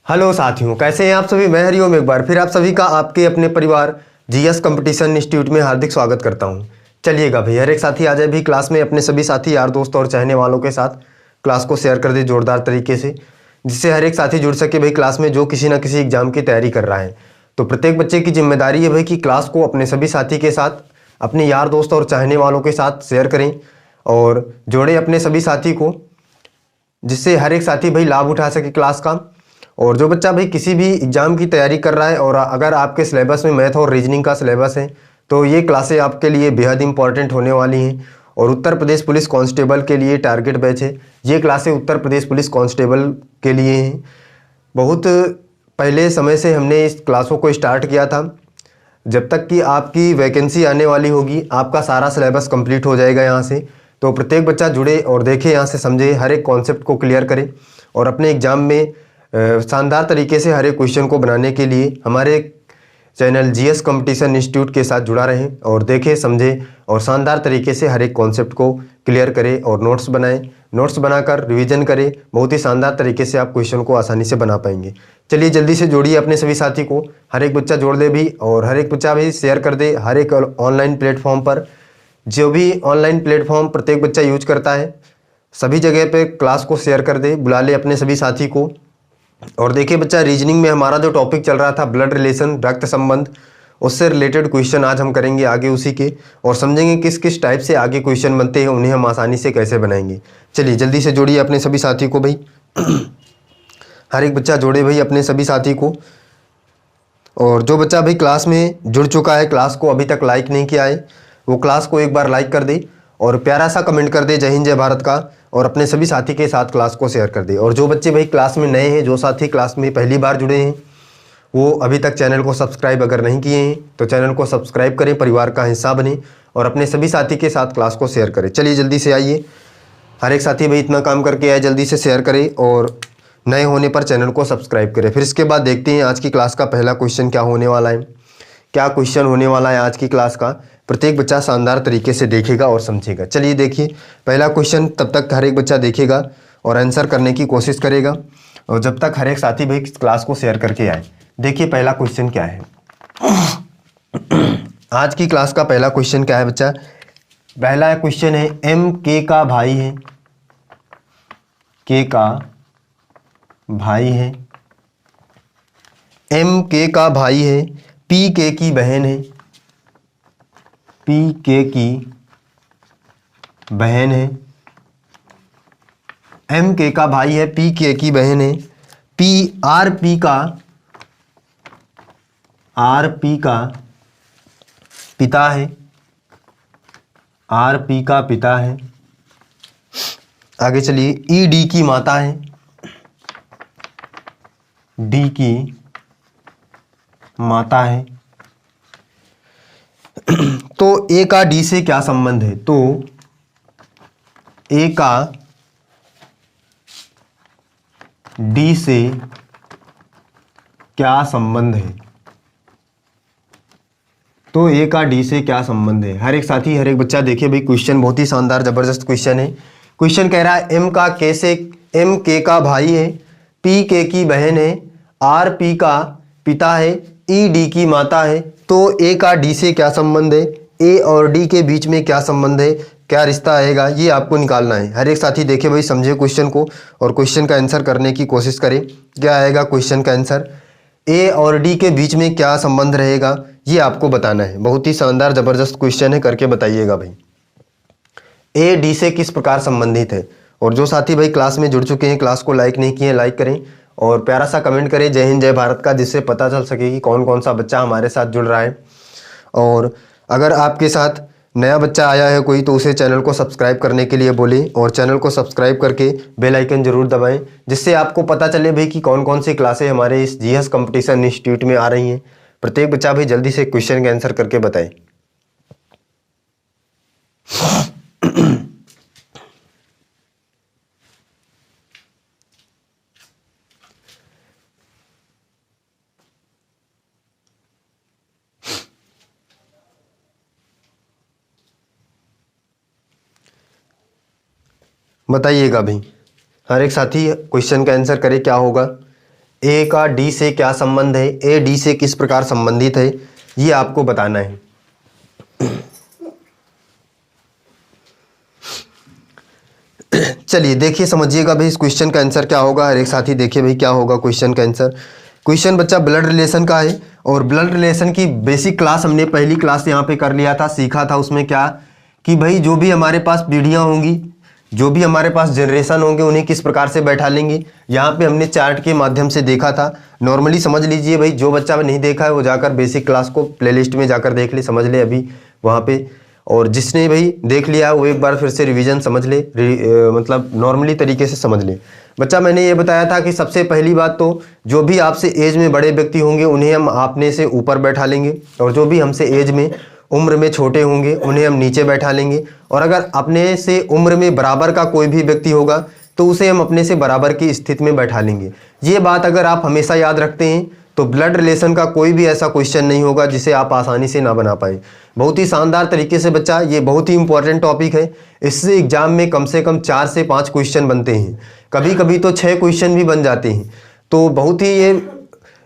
Hello साथियों, कैसे हैं आप सभी। मैं हरिओम एक बार फिर आप सभी का आपके अपने परिवार जीएस कंपटीशन इंस्टीट्यूट में हार्दिक स्वागत करता हूं। चलिएगा भाई, हर एक साथी आ जाए भी क्लास में, अपने सभी साथी यार दोस्त और चाहने वालों के साथ क्लास को शेयर कर दे जोरदार तरीके से, जिससे हर एक साथी जुड़ सके भाई क्लास में जो किसी न किसी एग्जाम की तैयारी कर रहा है। तो प्रत्येक बच्चे की जिम्मेदारी है भाई कि क्लास को अपने सभी साथी के साथ, अपने यार दोस्त और चाहने वालों के साथ शेयर करें और जोड़ें अपने सभी साथी को, जिससे हर एक साथी भाई लाभ उठा सके क्लास का। और जो बच्चा भाई किसी भी एग्जाम की तैयारी कर रहा है और अगर आपके सिलेबस में मैथ और रीजनिंग का सिलेबस है तो ये क्लासें आपके लिए बेहद इंपॉर्टेंट होने वाली हैं। और उत्तर प्रदेश पुलिस कांस्टेबल के लिए टारगेट बैच है। ये क्लासें उत्तर प्रदेश पुलिस कांस्टेबल के लिए हैं। बहुत पहले समय से हमने इस क्लासों को स्टार्ट किया था। जब तक कि आपकी वैकेंसी आने वाली होगी आपका सारा सिलेबस कंप्लीट हो जाएगा यहाँ से। तो प्रत्येक बच्चा जुड़े और देखे, यहाँ से समझे, हर एक कॉन्सेप्ट को क्लियर करे और अपने एग्जाम में शानदार तरीके से हर एक क्वेश्चन को बनाने के लिए हमारे चैनल जीएस कंपटीशन इंस्टीट्यूट के साथ जुड़ा रहें और देखें, समझे और शानदार तरीके से हर एक कॉन्सेप्ट को क्लियर करें और नोट्स बनाएं। नोट्स बनाकर रिवीजन करें। बहुत ही शानदार तरीके से आप क्वेश्चन को आसानी से बना पाएंगे। चलिए जल्दी से जोड़िए अपने सभी साथी को, हर एक बच्चा जोड़ दे भी और हर एक बच्चा भी शेयर कर दे हर एक ऑनलाइन प्लेटफॉर्म पर। जो भी ऑनलाइन प्लेटफॉर्म प्रत्येक बच्चा यूज करता है सभी जगह पे क्लास को शेयर कर दे, बुला ले अपने सभी साथी को। और देखिए बच्चा, रीजनिंग में हमारा जो टॉपिक चल रहा था ब्लड रिलेशन, रक्त संबंध, उससे रिलेटेड क्वेश्चन आज हम करेंगे आगे उसी के, और समझेंगे किस किस टाइप से आगे क्वेश्चन बनते हैं, उन्हें हम आसानी से कैसे बनाएंगे। चलिए जल्दी से जोड़िए अपने सभी साथी को भाई। हर एक बच्चा जोड़े भाई अपने सभी साथी को। और जो बच्चा भाई क्लास में जुड़ चुका है, क्लास को अभी तक लाइक नहीं किया है, वो क्लास को एक बार लाइक कर दे और प्यारा सा कमेंट कर दे जय हिंद जय भारत का, और अपने सभी साथी के साथ क्लास को शेयर कर दे। और जो बच्चे भाई क्लास में नए हैं, जो साथी क्लास में पहली बार जुड़े हैं, वो अभी तक चैनल को सब्सक्राइब अगर नहीं किए हैं तो चैनल को सब्सक्राइब करें, परिवार का हिस्सा बने और अपने सभी साथी के साथ क्लास को शेयर करें। चलिए जल्दी से आइए, हर एक साथी भाई इतना काम करके आए, जल्दी से शेयर करें और नए होने पर चैनल को सब्सक्राइब करें। फिर इसके बाद देखते हैं आज की क्लास का पहला क्वेश्चन क्या होने वाला है। क्या क्वेश्चन होने वाला है आज की क्लास का, प्रत्येक बच्चा शानदार तरीके से देखेगा और समझेगा। चलिए देखिए पहला क्वेश्चन, तब तक हर एक बच्चा देखेगा और आंसर करने की कोशिश करेगा और जब तक हर एक साथी भाई क्लास को शेयर करके आए। देखिए पहला क्वेश्चन क्या है। आज की क्लास का पहला क्वेश्चन क्या है बच्चा। पहला क्वेश्चन है, एम के का भाई है, के का भाई है, एम के का भाई है, पी के की बहन है, पी के की बहन है, एम के का भाई है, पी के की बहन है, पी आर पी का पिता है, आर पी का पिता है। आगे चलिए, ई डी की माता है, डी की माता है। तो ए का डी से क्या संबंध है। तो ए का डी से क्या संबंध है। तो ए का डी से क्या संबंध है। हर एक साथी, हर एक बच्चा देखिए भाई, क्वेश्चन बहुत ही शानदार जबरदस्त क्वेश्चन है। क्वेश्चन कह रहा है एम के का भाई है, पी के की बहन है, आर पी का पिता है, ई डी की माता है। तो ए का डी से क्या संबंध है, ए और डी के बीच में क्या संबंध है, क्या रिश्ता आएगा, ये आपको निकालना है। हर एक साथी देखे भाई, समझे क्वेश्चन को और क्वेश्चन का आंसर करने की कोशिश करें। क्या आएगा क्वेश्चन का आंसर, ए और डी के बीच में क्या संबंध रहेगा, ये आपको बताना है। बहुत ही शानदार जबरदस्त क्वेश्चन है, करके बताइएगा भाई। ए डी से किस प्रकार संबंधित है। और जो साथी भाई क्लास में जुड़ चुके हैं, क्लास को लाइक नहीं किए, लाइक करें और प्यारा सा कमेंट करें जय हिंद जय भारत का, जिससे पता चल सके कि कौन कौन सा बच्चा हमारे साथ जुड़ रहा है। और अगर आपके साथ नया बच्चा आया है कोई, तो उसे चैनल को सब्सक्राइब करने के लिए बोलें और चैनल को सब्सक्राइब करके बेल आइकन जरूर दबाएं, जिससे आपको पता चले भाई कि कौन कौन सी क्लासें हमारे इस जीएस कंपटीशन इंस्टीट्यूट में आ रही हैं। प्रत्येक बच्चा भाई जल्दी से क्वेश्चन का आंसर करके बताए। बताइएगा भाई, हर एक साथी क्वेश्चन का आंसर करे क्या होगा। ए का डी से क्या संबंध है, ए डी से किस प्रकार संबंधित है, ये आपको बताना है। चलिए देखिए, समझिएगा भाई इस क्वेश्चन का आंसर क्या होगा। हर एक साथी देखिए भाई क्या होगा क्वेश्चन का आंसर। क्वेश्चन बच्चा ब्लड रिलेशन का है और ब्लड रिलेशन की बेसिक क्लास हमने पहली क्लास यहाँ पे कर लिया था, सीखा था। उसमें क्या कि भाई जो भी हमारे पास पीढ़ियाँ होंगी, जो भी हमारे पास जनरेशन होंगे, उन्हें किस प्रकार से बैठा लेंगे, यहाँ पे हमने चार्ट के माध्यम से देखा था। नॉर्मली समझ लीजिए भाई, जो बच्चा नहीं देखा है वो जाकर बेसिक क्लास को प्लेलिस्ट में जाकर देख ले, समझ ले अभी वहाँ पे। और जिसने भाई देख लिया वो एक बार फिर से रिवीजन समझ ले, मतलब नॉर्मली तरीके से समझ ले। बच्चा मैंने ये बताया था कि सबसे पहली बात तो जो भी आपसे एज में बड़े व्यक्ति होंगे उन्हें हम अपने से ऊपर बैठा लेंगे, और जो भी हमसे एज में उम्र में छोटे होंगे उन्हें हम नीचे बैठा लेंगे। और अगर अपने से उम्र में बराबर का कोई भी व्यक्ति होगा तो उसे हम अपने से बराबर की स्थिति में बैठा लेंगे। ये बात अगर आप हमेशा याद रखते हैं तो ब्लड रिलेशन का कोई भी ऐसा क्वेश्चन नहीं होगा जिसे आप आसानी से ना बना पाए। बहुत ही शानदार तरीके से बच्चा, ये बहुत ही इंपॉर्टेंट टॉपिक है। इससे एग्जाम में कम से कम 4 से 5 क्वेश्चन बनते हैं, कभी कभी तो 6 क्वेश्चन भी बन जाते हैं। तो बहुत ही ये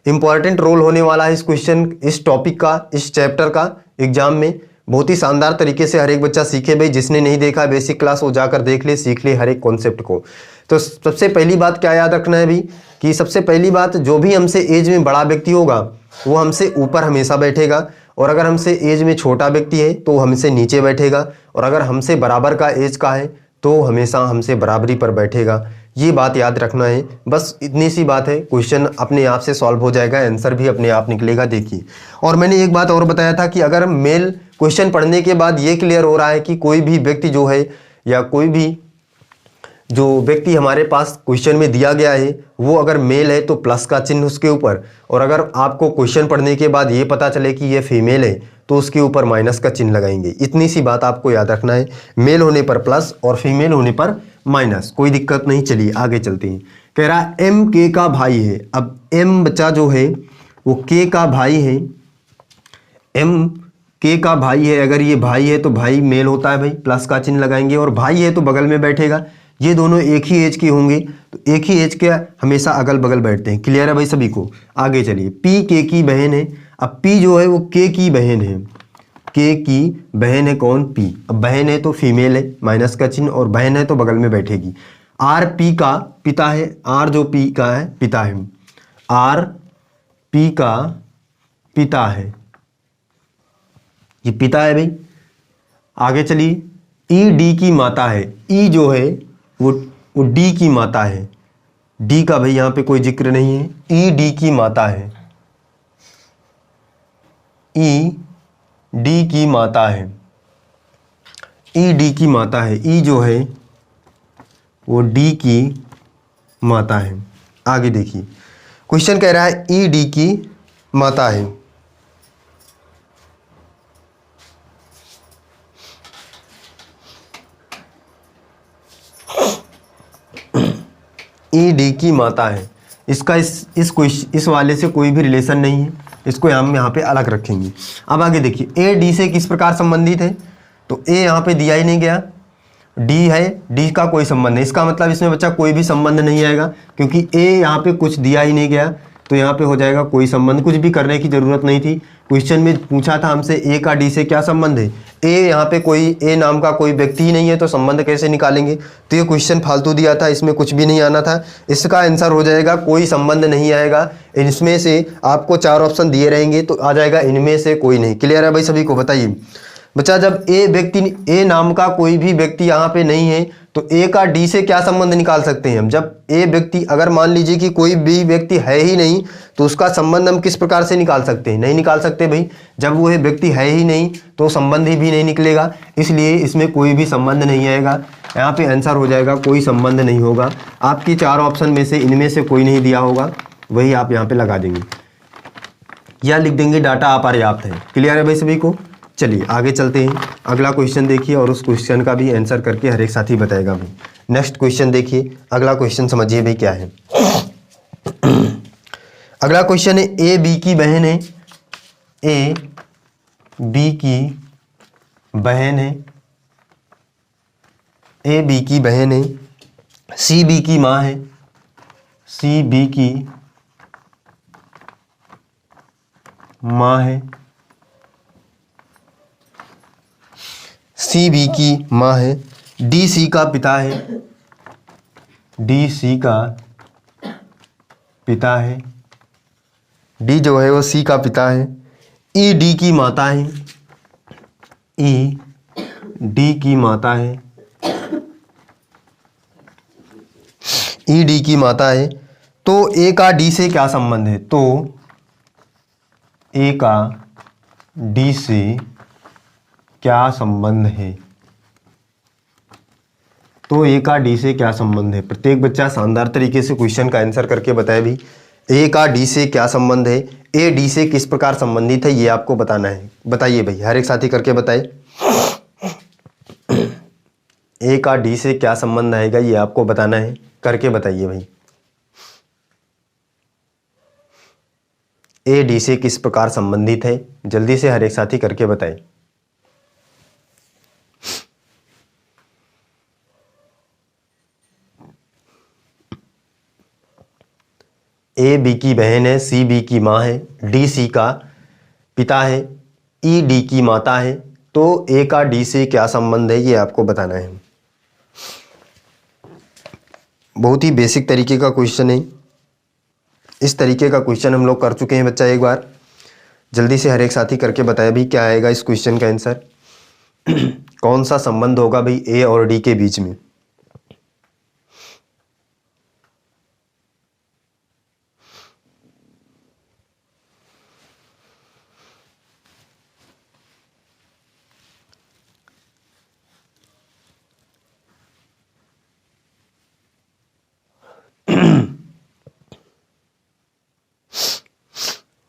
इंपॉर्टेंट रोल होने वाला है इस क्वेश्चन, इस टॉपिक का, इस चैप्टर का एग्जाम में। बहुत ही शानदार तरीके से हर एक बच्चा सीखे भाई। जिसने नहीं देखा बेसिक क्लास वो जाकर देख ले, सीख ले हर एक कॉन्सेप्ट को। तो सबसे पहली बात क्या याद रखना है भी कि सबसे पहली बात, जो भी हमसे एज में बड़ा व्यक्ति होगा वो हमसे ऊपर हमेशा बैठेगा, और अगर हमसे एज में छोटा व्यक्ति है तो हमसे नीचे बैठेगा, और अगर हमसे बराबर का एज का है तो हमेशा हमसे बराबरी पर बैठेगा। ये बात याद रखना है, बस इतनी सी बात है। क्वेश्चन अपने आप से सॉल्व हो जाएगा, आंसर भी अपने आप निकलेगा। देखिए, और मैंने एक बात और बताया था कि अगर मेल क्वेश्चन पढ़ने के बाद ये क्लियर हो रहा है कि कोई भी व्यक्ति जो है, या कोई भी जो व्यक्ति हमारे पास क्वेश्चन में दिया गया है वो अगर मेल है तो प्लस का चिन्ह उसके ऊपर, और अगर आपको क्वेश्चन पढ़ने के बाद ये पता चले कि ये फीमेल है तो उसके ऊपर माइनस का चिन्ह लगाएंगे। इतनी सी बात आपको याद रखना है, मेल होने पर प्लस और फीमेल होने पर माइनस, कोई दिक्कत नहीं। चलिए आगे चलते हैं। कह रहा है एम के का भाई है। अब एम बच्चा जो है वो के का भाई है, एम के का भाई है। अगर ये भाई है तो भाई मेल होता है भाई, प्लस का चिन्ह लगाएंगे, और भाई है तो बगल में बैठेगा। ये दोनों एक ही एज के होंगे तो एक ही एज के हमेशा अगल बगल बैठते हैं। क्लियर है भाई सभी को? आगे चलिए, पी के की बहन है। अब पी जो है वो के की बहन है, के की बहन है कौन? पी। अब बहन है तो फीमेल है, माइनस का चिन्ह, और बहन है तो बगल में बैठेगी। आर पी का पिता है, आर जो पी का है पिता है, आर पी का पिता है, ये पिता है भाई। आगे चलिए, ई डी की माता है। ई जो है वो डी की माता है, डी का भाई यहाँ पे कोई जिक्र नहीं है, ई डी की माता है, ई डी की माता है, ई डी की माता है। ई जो है वो डी की माता है। आगे देखिए, क्वेश्चन कह रहा है ई डी की माता है। ई डी की माता है, इसका इस वाले से कोई भी रिलेशन नहीं है, इसको हम यहाँ पे अलग रखेंगे। अब आगे देखिए, ए डी से किस प्रकार संबंधित है, तो ए यहाँ पे दिया ही नहीं गया, डी है, डी का कोई संबंध नहीं। इसका मतलब इसमें बच्चा कोई भी संबंध नहीं आएगा, क्योंकि ए यहाँ पे कुछ दिया ही नहीं गया, तो यहाँ पे हो जाएगा कोई संबंध। कुछ भी करने की जरूरत नहीं थी। क्वेश्चन में पूछा था हमसे ए का डी से क्या संबंध है, ए यहाँ पे कोई ए नाम का कोई व्यक्ति ही नहीं है, तो संबंध कैसे निकालेंगे? तो ये क्वेश्चन फालतू दिया था, इसमें कुछ भी नहीं आना था। इसका आंसर हो जाएगा कोई संबंध नहीं आएगा। इसमें से आपको 4 ऑप्शन दिए रहेंगे तो आ जाएगा इनमें से कोई नहीं। क्लियर है भाई सभी को? बताइए बच्चा, जब ए नाम का कोई भी व्यक्ति यहाँ पे नहीं है तो ए का डी से क्या संबंध निकाल सकते हैं हम? जब ए व्यक्ति, अगर मान लीजिए कि कोई भी व्यक्ति है ही नहीं तो उसका संबंध हम किस प्रकार से निकाल सकते हैं? नहीं निकाल सकते भाई। जब वो व्यक्ति है ही नहीं तो संबंध ही भी नहीं निकलेगा, इसलिए इसमें कोई भी संबंध नहीं आएगा। यहाँ पे आंसर हो जाएगा कोई संबंध नहीं होगा। आपकी 4 ऑप्शन में से इनमें से कोई नहीं दिया होगा, वही आप यहाँ पे लगा देंगे या लिख देंगे डाटा अपर्याप्त है। क्लियर है भाई सभी को? चलिए आगे चलते हैं। अगला क्वेश्चन देखिए और उस क्वेश्चन का भी आंसर करके हर एक साथी बताएगा भाई। नेक्स्ट क्वेश्चन देखिए, अगला क्वेश्चन समझिए भाई क्या है। अगला क्वेश्चन है ए बी की बहन है, ए बी की बहन है, ए बी की बहन है, सी बी की माँ है, सी बी की माँ है, सी बी की माँ है, डी सी का पिता है, डी सी का पिता है, डी जो है वो सी का पिता है, ई डी की माता है, ई डी की माता है, ई डी की माता है। तो ए का डी से क्या संबंध है? तो ए का डी से क्या संबंध है? तो ए का डी से क्या संबंध है? प्रत्येक बच्चा शानदार तरीके से क्वेश्चन का आंसर करके बताए भी। ए का डी से क्या संबंध है, ए डी से किस प्रकार संबंधित है, ये आपको बताना है। बताइए भाई, हर एक साथी करके बताए। ए का डी से क्या संबंध आएगा, ये आपको बताना है, करके बताइए भाई। ए डी से किस प्रकार संबंधित है, जल्दी से हर एक साथी करके बताए। ए बी की बहन है, सी बी की माँ है, डी सी का पिता है, ई डी की माता है। तो ए का डी से क्या संबंध है, ये आपको बताना है। बहुत ही बेसिक तरीके का क्वेश्चन है। इस तरीके का क्वेश्चन हम लोग कर चुके हैं बच्चा एक बार। जल्दी से हर एक साथी करके बताया भी क्या आएगा इस क्वेश्चन का आंसर। कौन सा संबंध होगा भाई ए और डी के बीच में?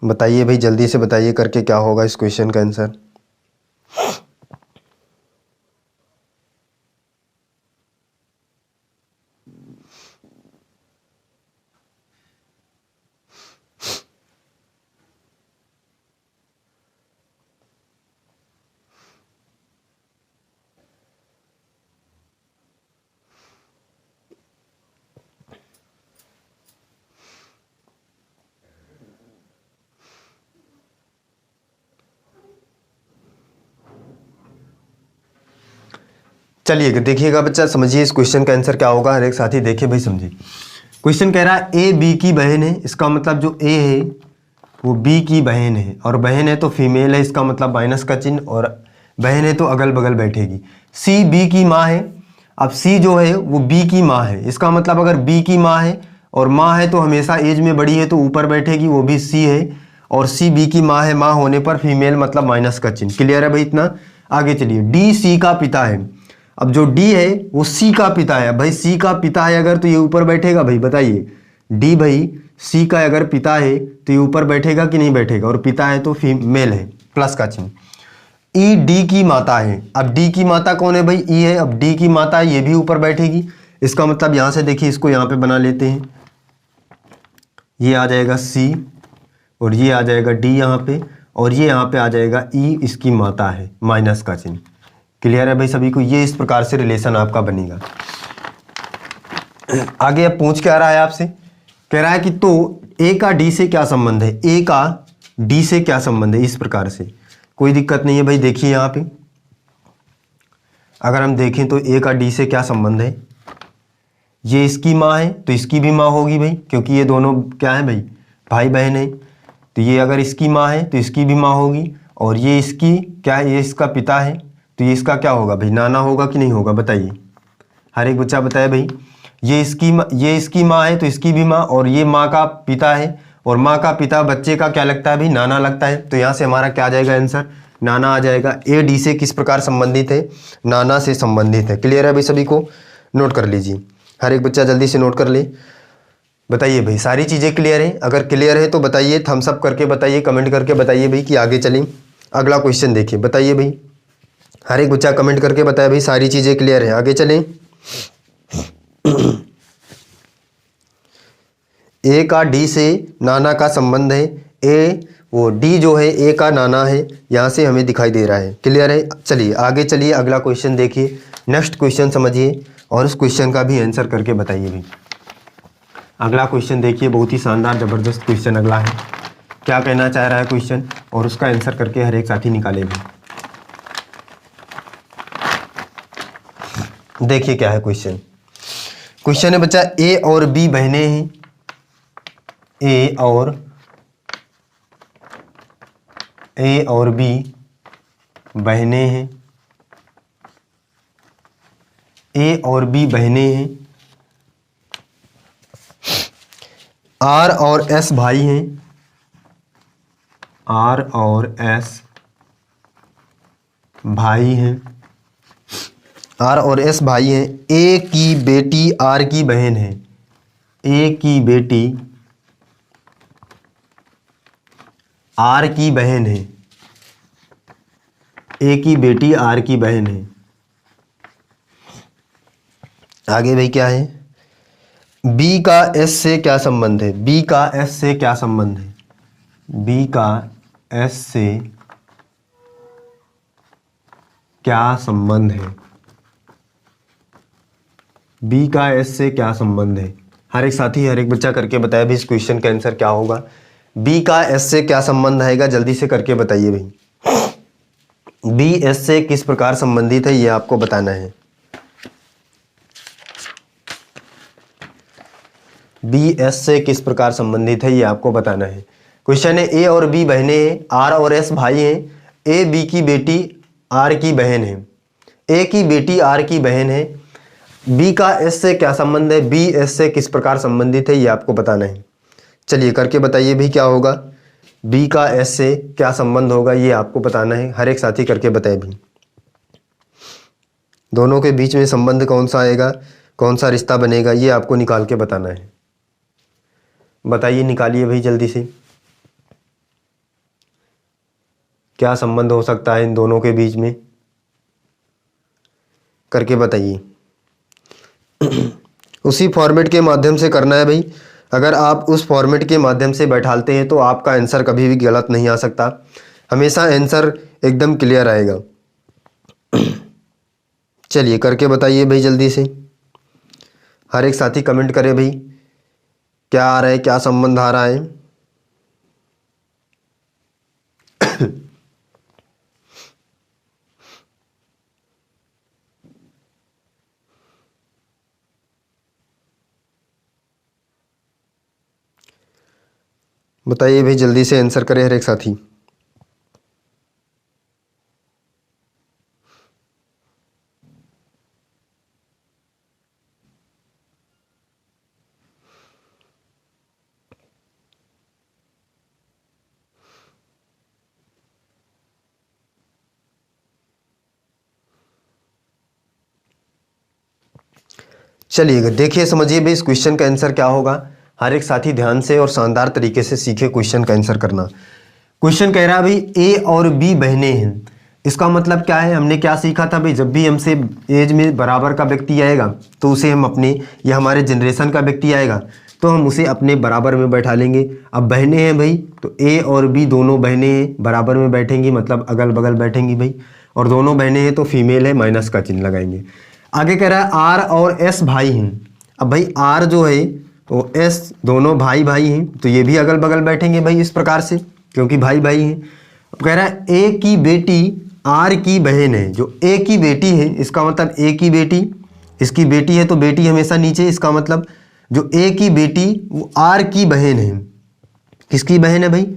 बताइए भाई, जल्दी से बताइए करके क्या होगा इस क्वेश्चन का आंसर। चलिए देखिएगा बच्चा, समझिए इस क्वेश्चन का आंसर क्या होगा। हर एक साथी देखिए भाई, समझिए। क्वेश्चन कह रहा है ए बी की बहन है, इसका मतलब जो ए है वो बी की बहन है, और बहन है तो फीमेल है, इसका मतलब माइनस का चिन्ह, और बहन है तो अगल बगल बैठेगी। सी बी की माँ है, अब सी जो है वो बी की माँ है, इसका मतलब अगर बी की माँ है और माँ है तो हमेशा एज में बड़ी है तो ऊपर बैठेगी, वो भी सी है, और सी बी की माँ है, माँ होने पर फीमेल मतलब माइनस का चिन्ह। क्लियर है भाई इतना? आगे चलिए, डी सी का पिता है। अब जो डी है वो सी का पिता है। भाई सी का पिता है अगर तो ये ऊपर बैठेगा भाई, बताइए। डी भाई सी का अगर पिता है तो ये ऊपर बैठेगा कि नहीं बैठेगा, और पिता है तो फीमेल है, प्लस का चिन्ह। ई डी की माता है, अब डी की माता कौन है भाई? ई है, अब डी की माता है, ये भी ऊपर बैठेगी, इसका मतलब यहां से देखिए, इसको यहां पे बना लेते हैं, ये आ जाएगा सी और ये आ जाएगा डी यहाँ पे, और ये यहाँ पे आ जाएगा ई, इसकी माता है, माइनस का चिन्ह। क्लियर है भाई सभी को? ये इस प्रकार से रिलेशन आपका बनेगा। आगे अब पूछ के आ रहा है आपसे, कह रहा है कि तो ए का डी से क्या संबंध है, ए का डी से क्या संबंध है, इस प्रकार से। कोई दिक्कत नहीं है भाई, देखिए यहाँ पे अगर हम देखें तो ए का डी से क्या संबंध है, ये इसकी माँ है तो इसकी भी माँ होगी भाई, क्योंकि ये दोनों क्या है भाई, भाई बहन है। तो ये अगर इसकी माँ है तो इसकी भी माँ होगी, और ये इसकी क्या है, ये इसका पिता है तो ये इसका क्या होगा भाई, नाना होगा कि नहीं होगा, बताइए। हर एक बच्चा बताए भाई। ये इसकी माँ है तो इसकी भी माँ, और ये माँ का पिता है, और माँ का पिता बच्चे का क्या लगता है भाई, नाना लगता है। तो यहाँ से हमारा क्या आ जाएगा आंसर, नाना आ जाएगा। ए डी से किस प्रकार संबंधित है, नाना से संबंधित है। क्लियर है भाई सभी को? नोट कर लीजिए, हर एक बच्चा जल्दी से नोट कर ले। बताइए भाई, सारी चीज़ें क्लियर है? अगर क्लियर है तो बताइए, थम्स अप करके बताइए, कमेंट करके बताइए भाई कि आगे चलें। अगला क्वेश्चन देखिए, बताइए भाई, हर एक बच्चा कमेंट करके बताए भाई सारी चीज़ें क्लियर है, आगे चलें। ए का डी से नाना का संबंध है, ए वो डी जो है ए का नाना है, यहाँ से हमें दिखाई दे रहा है। क्लियर है? चलिए आगे चलिए, अगला क्वेश्चन देखिए, नेक्स्ट क्वेश्चन समझिए और उस क्वेश्चन का भी आंसर करके बताइए भाई। अगला क्वेश्चन देखिए, बहुत ही शानदार ज़बरदस्त क्वेश्चन अगला है। क्या कहना चाह रहा है क्वेश्चन? और उसका आंसर करके हर एक साथी निकाले भी। देखिए क्या है क्वेश्चन। क्वेश्चन है बच्चा, ए और बी बहनें हैं। ए और बी बहनें हैं। ए और बी बहनें हैं। आर और एस भाई हैं। आर और एस भाई हैं। आर और एस भाई हैं। ए की बेटी आर की बहन है। ए की बेटी आर की बहन है। ए की बेटी आर की बहन है। आगे भाई क्या है, बी का एस से क्या संबंध है। बी का एस से क्या संबंध है। बी का एस से क्या संबंध है। बी का एस से क्या संबंध है। हर एक साथी हर एक बच्चा करके बताया भी इस क्वेश्चन का आंसर क्या होगा। बी का एस से क्या संबंध आएगा, जल्दी से करके बताइए भाई। बी एस से किस प्रकार संबंधित है ये आपको बताना है। बी एस से किस प्रकार संबंधित है ये आपको बताना है। क्वेश्चन है, ए और बी बहनें हैं। आर और एस भाई हैं। ए बी की बेटी आर की बहन है। ए की बेटी आर की बहन है। बी का एस से क्या संबंध है। बी एस से किस प्रकार संबंधित है ये आपको बताना है। चलिए करके बताइए भी क्या होगा। बी का एस से क्या संबंध होगा ये आपको बताना है। हर एक साथी करके बताए भी। दोनों के बीच में संबंध कौन सा आएगा, कौन सा रिश्ता बनेगा ये आपको निकाल के बताना है। बताइए, निकालिए भाई जल्दी से। क्या संबंध हो सकता है इन दोनों के बीच में, करके बताइए। उसी फॉर्मेट के माध्यम से करना है भाई। अगर आप उस फॉर्मेट के माध्यम से बैठालते हैं तो आपका आंसर कभी भी गलत नहीं आ सकता, हमेशा आंसर एकदम क्लियर आएगा। चलिए करके बताइए भाई जल्दी से। हर एक साथी कमेंट करे भाई क्या आ रहा है, क्या संबंध आ रहा है। बताइए भाई जल्दी से आंसर करें हर एक साथी। चलिए देखिए, समझिए भाई इस क्वेश्चन का आंसर क्या होगा। हर एक साथी ध्यान से और शानदार तरीके से सीखे क्वेश्चन का आंसर करना। क्वेश्चन कह रहा है भाई ए और बी बहनें हैं। इसका मतलब क्या है, हमने क्या सीखा था भाई, जब भी हमसे एज में बराबर का व्यक्ति आएगा तो उसे हम अपने या हमारे जनरेशन का व्यक्ति आएगा तो हम उसे अपने बराबर में बैठा लेंगे। अब बहनें हैं भाई तो ए और बी दोनों बहनें हैं, बराबर में बैठेंगी मतलब अगल बगल बैठेंगी भाई। और दोनों बहनें हैं तो फीमेल है, माइनस का चिन्ह लगाएंगे। आगे कह रहा है आर और एस भाई हैं। अब भाई आर जो है तो एस दोनों भाई भाई हैं तो ये भी अगल बगल बैठेंगे भाई इस प्रकार से, क्योंकि भाई भाई हैं। अब कह रहा है ए की बेटी आर की बहन है। जो ए की बेटी है इसका मतलब ए की बेटी, इसकी बेटी है तो बेटी हमेशा नीचे, इसका मतलब जो ए की बेटी वो आर की बहन है। किसकी बहन है भाई,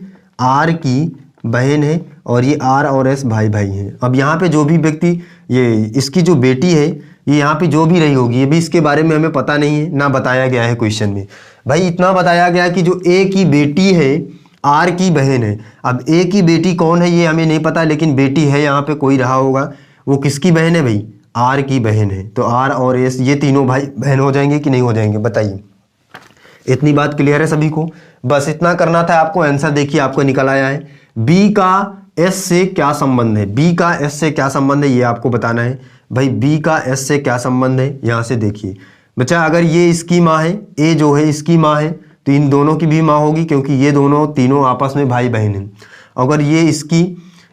आर की बहन है। और ये आर और एस भाई भाई हैं। अब यहाँ पे जो भी व्यक्ति ये इसकी जो बेटी है ये यहाँ पे जो भी रही होगी ये भी इसके बारे में हमें पता नहीं है, ना बताया गया है क्वेश्चन में। भाई इतना बताया गया कि जो ए की बेटी है आर की बहन है। अब ए की बेटी कौन है ये हमें नहीं पता, लेकिन बेटी है यहाँ पे कोई रहा होगा। वो किसकी बहन है भाई, आर की बहन है। तो आर और एस ये तीनों भाई बहन हो जाएंगे कि नहीं हो जाएंगे, बताइए। इतनी बात क्लियर है सभी को, बस इतना करना था आपको। आंसर देखिए आपको निकल आया है। बी का एस से क्या संबंध है, बी का एस से क्या संबंध है ये आपको बताना है। भाई बी का एस से क्या संबंध है, यहाँ से देखिए बच्चा। अगर ये इसकी माँ है, ए जो है इसकी माँ है तो इन दोनों की भी माँ होगी, क्योंकि ये दोनों तीनों आपस में भाई बहन हैं। अगर ये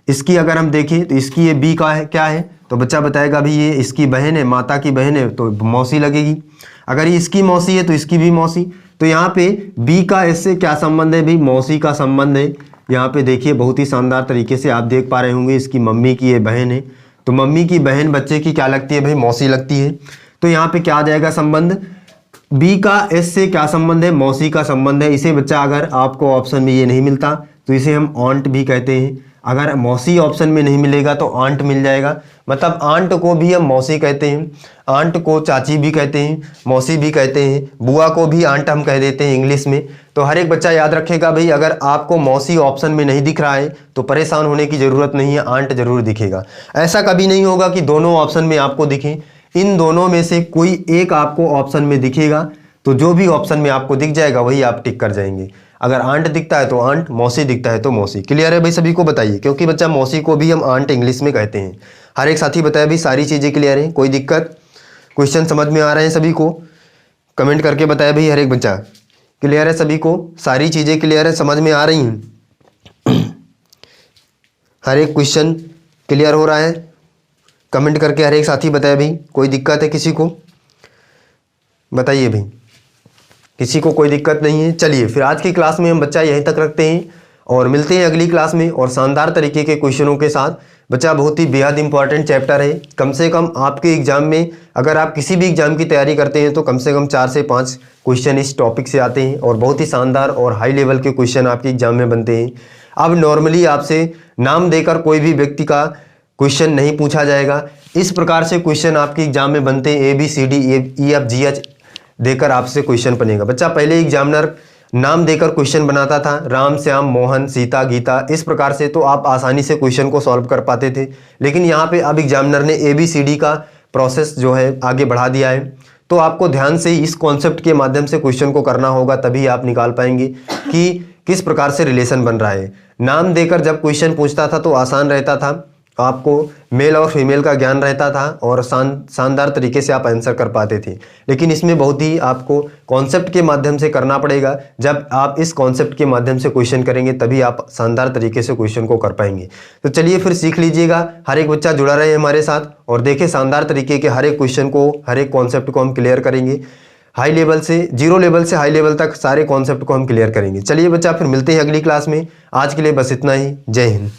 इसकी अगर हम देखें तो इसकी ये बी का है क्या है, तो बच्चा बताएगा भाई ये इसकी बहन है, माता की बहन है तो मौसी लगेगी। अगर ये इसकी मौसी है तो इसकी भी मौसी। तो यहाँ पे बी का एस से क्या संबंध है भाई, मौसी का संबंध है। यहाँ पे देखिए बहुत ही शानदार तरीके से आप देख पा रहे होंगे, इसकी मम्मी की ये बहन है। तो मम्मी की बहन बच्चे की क्या लगती है भाई? मौसी लगती है। तो यहाँ पे क्या आ जाएगा संबंध? बी का एस से क्या संबंध है? मौसी का संबंध है। इसे बच्चा अगर आपको ऑप्शन में ये नहीं मिलता तो इसे हम आंट भी कहते हैं। अगर मौसी ऑप्शन में नहीं मिलेगा तो आंट मिल जाएगा। मतलब आंट को भी हम मौसी कहते हैं, आंट को चाची भी कहते हैं, मौसी भी कहते हैं, बुआ को भी आंट हम कह देते हैं इंग्लिश में। तो हर एक बच्चा याद रखेगा भाई, अगर आपको मौसी ऑप्शन में नहीं दिख रहा है तो परेशान होने की ज़रूरत नहीं है, आंट जरूर दिखेगा। ऐसा कभी नहीं होगा कि दोनों ऑप्शन में आपको दिखे, इन दोनों में से कोई एक आपको ऑप्शन में दिखेगा। तो जो भी ऑप्शन में आपको दिख जाएगा वही आप टिक कर जाएंगे। अगर आंट दिखता है तो आंट, मौसी दिखता है तो मौसी। क्लियर है भाई सभी को? बताइए, क्योंकि बच्चा मौसी को भी हम आंट इंग्लिश में कहते हैं। हर एक साथी बताया भाई सारी चीज़ें क्लियर है? कोई दिक्कत? क्वेश्चन समझ में आ रहे हैं सभी को? कमेंट करके बताया भाई हर एक बच्चा। क्लियर है सभी को? सारी चीज़ें क्लियर है, समझ में आ रही हैं? हर एक क्वेश्चन क्लियर हो रहा है? कमेंट करके हर एक साथी बताया भाई। कोई दिक्कत है किसी को? बताइए भाई, किसी को कोई दिक्कत नहीं है? चलिए फिर आज की क्लास में हम बच्चा यहीं तक रखते हैं और मिलते हैं अगली क्लास में और शानदार तरीके के क्वेश्चनों के साथ। बच्चा बहुत ही बेहद इंपॉर्टेंट चैप्टर है। कम से कम आपके एग्जाम में, अगर आप किसी भी एग्जाम की तैयारी करते हैं तो कम से कम 4 से 5 क्वेश्चन इस टॉपिक से आते हैं और बहुत ही शानदार और हाई लेवल के क्वेश्चन आपके एग्जाम में बनते हैं। अब नॉर्मली आपसे नाम देकर कोई भी व्यक्ति का क्वेश्चन नहीं पूछा जाएगा। इस प्रकार से क्वेश्चन आपके एग्जाम में बनते हैं, ABCD EFGH देकर आपसे क्वेश्चन बनेगा। बच्चा पहले एग्जामिनर नाम देकर क्वेश्चन बनाता था, राम, श्याम, मोहन, सीता, गीता, इस प्रकार से, तो आप आसानी से क्वेश्चन को सॉल्व कर पाते थे। लेकिन यहाँ पे अब एग्जामिनर ने ABCD का प्रोसेस जो है आगे बढ़ा दिया है। तो आपको ध्यान से इस कॉन्सेप्ट के माध्यम से क्वेश्चन को करना होगा, तभी आप निकाल पाएंगे कि किस प्रकार से रिलेशन बन रहा है। नाम देकर जब क्वेश्चन पूछता था तो आसान रहता था, आपको मेल और फीमेल का ज्ञान रहता था और शानदार तरीके से आप आंसर कर पाते थे। लेकिन इसमें बहुत ही आपको कॉन्सेप्ट के माध्यम से करना पड़ेगा। जब आप इस कॉन्सेप्ट के माध्यम से क्वेश्चन करेंगे तभी आप शानदार तरीके से क्वेश्चन को कर पाएंगे। तो चलिए फिर सीख लीजिएगा, हर एक बच्चा जुड़ा रहे हमारे साथ और देखें शानदार तरीके के हर एक क्वेश्चन को, हर एक कॉन्सेप्ट को हम क्लियर करेंगे। हाई लेवल से, 0 लेवल से हाई लेवल तक सारे कॉन्सेप्ट को हम क्लियर करेंगे। चलिए बच्चा फिर मिलते हैं अगली क्लास में। आज के लिए बस इतना ही। जय हिंद।